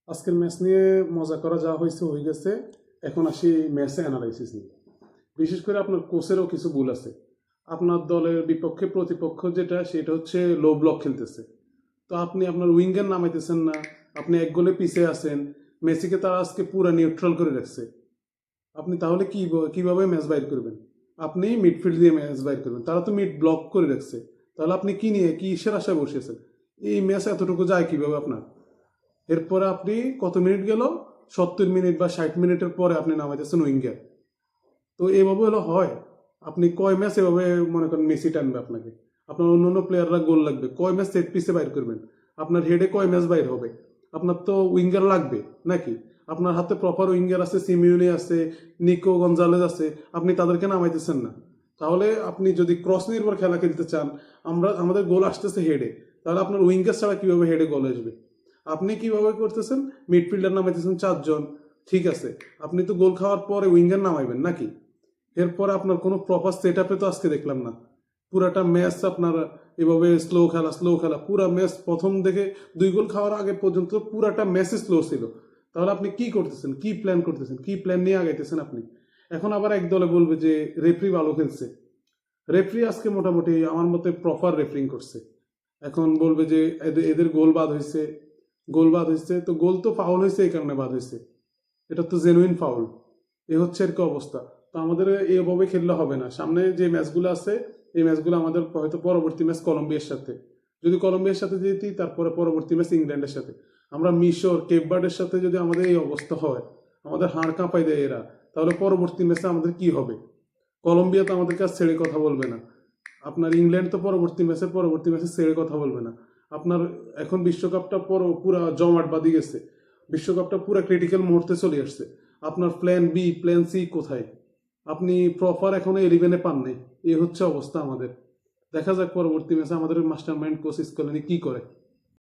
আজকের ম্যাচ নিয়ে মজা করা যা হয়ে গেছে। এখন আসি ম্যাচে অ্যানালাইসিস নিয়ে। বিশেষ করে আপনার কোচেরও কিছু ভুল আছে। আপনার দলের বিপক্ষে প্রতিপক্ষ যেটা সেটা হচ্ছে লো ব্লক খেলতেছে। তো আপনি আপনার উইঙ্গার নামাইতেছেন না, আপনি এক গোলে পিছিয়ে আছেন। মেসিকে তারা আজকে পুরো নিউট্রাল করে রাখছে। আপনি তাহলে কিভাবে ম্যাচ বাইর করবেন? আপনি মিডফিল্ড দিয়ে ম্যাচ বাইর করবেন, তারা তো মিড ব্লক করে রাখছে। তাহলে আপনি কি নিয়ে কি ইসের আশায় বসেছেন? এই ম্যাচ এতটুকু যায় কিভাবে আপনার? এরপরে আপনি কত মিনিট গেল, 70 মিনিট বা 60 মিনিটের পরে আপনি নামাইতেছেন উইঙ্গার। তো এভাবে হলো হয়? আপনি কয় ম্যাচ এভাবে মনে করেন মেসি টানবে আপনাকে? আপনার অন্য অন্য প্লেয়াররা গোল লাগবে, কয় ম্যাচ সেট পিসে বাইর করবেন? আপনার হেডে কয় ম্যাচ বাইর হবে? আপনার তো উইঙ্গার লাগবে নাকি? আপনার হাতে প্রপার উইঙ্গার আছে, সিমিউনি আছে, নিকো গঞ্জালেজ আছে, আপনি তাদেরকে নামাইতেছেন না। তাহলে আপনি যদি ক্রস নির্ভর খেলা খেলতে চান, আমাদের গোল আসতেছে হেডে, তাহলে আপনার উইঙ্গার ছাড়া কিভাবে হেডে গোল আসবে? আপনি কিভাবে করতেছেন? মিডফিল্ডার নামাইতেছেন 4 জন, ঠিক আছে। আপনি তো গোল খাওয়ার পরে উইঙ্গার নামাইবেন নাকি? এরপরে আপনার কোনো প্রপার সেট আপে তো আজকে দেখলাম না। পুরাটা ম্যাচ আপনার এভাবে স্লো খেলা পুরা ম্যাচ প্রথম থেকে 2 গোল খাওয়ার আগে পর্যন্ত পুরাটা ম্যাচই স্লো ছিল। তাহলে আপনি কি করতেছেন, কি প্ল্যান করতেছেন, কি প্ল্যান নিয়ে আগাইতেছেন আপনি? এখন আবার এক দলে বলবে যে রেফরি ভালো খেলছে। রেফরি আজকে মোটামুটি আমার মতে প্রপার রেফারিং করছে। এখন বলবে যে এদের গোল বাদ হয়েছে, তো গোল তো ফাউল হয়েছে, এই কারণে বাদ হয়েছে। এটা তো জেনুইন ফাউল। এ হচ্ছে আর কি অবস্থা। তো আমাদের এভাবে খেললে হবে না। সামনে যে ম্যাচগুলো আছে, এই ম্যাচগুলো আমাদের হয়তো পরবর্তী ম্যাচ কলম্বিয়ার সাথে, যদি কলম্বিয়ার সাথে জিতি তারপরে পরবর্তী ম্যাচ ইংল্যান্ডের সাথে। আমরা মিশর কেপভার্ডের সাথে যদি আমাদের এই অবস্থা হয়, আমাদের হাড় কাঁপাই দেয় এরা, তাহলে পরবর্তী ম্যাচে আমাদের কি হবে? কলম্বিয়া তো আমাদের কাছে ছেড়ে কথা বলবে না। আপনার ইংল্যান্ড তো পরবর্তী ম্যাচে ছেড়ে কথা বলবে না। আপনার এখন বিশ্বকাপটা পুরা জমাট বাঁধি গেছে। বিশ্বকাপটা পুরা ক্রিটিক্যাল মুহূর্তে চলে আসছে। আপনার প্ল্যান বি প্ল্যান সি কোথায়? আপনি প্রপার এখনো 11-এ পান নাই। এই হচ্ছে অবস্থা আমাদের। দেখা যাক পরবর্তী ম্যাচে আমাদের মাস্টার মাইন্ড কোচ স্কলানি কি করে।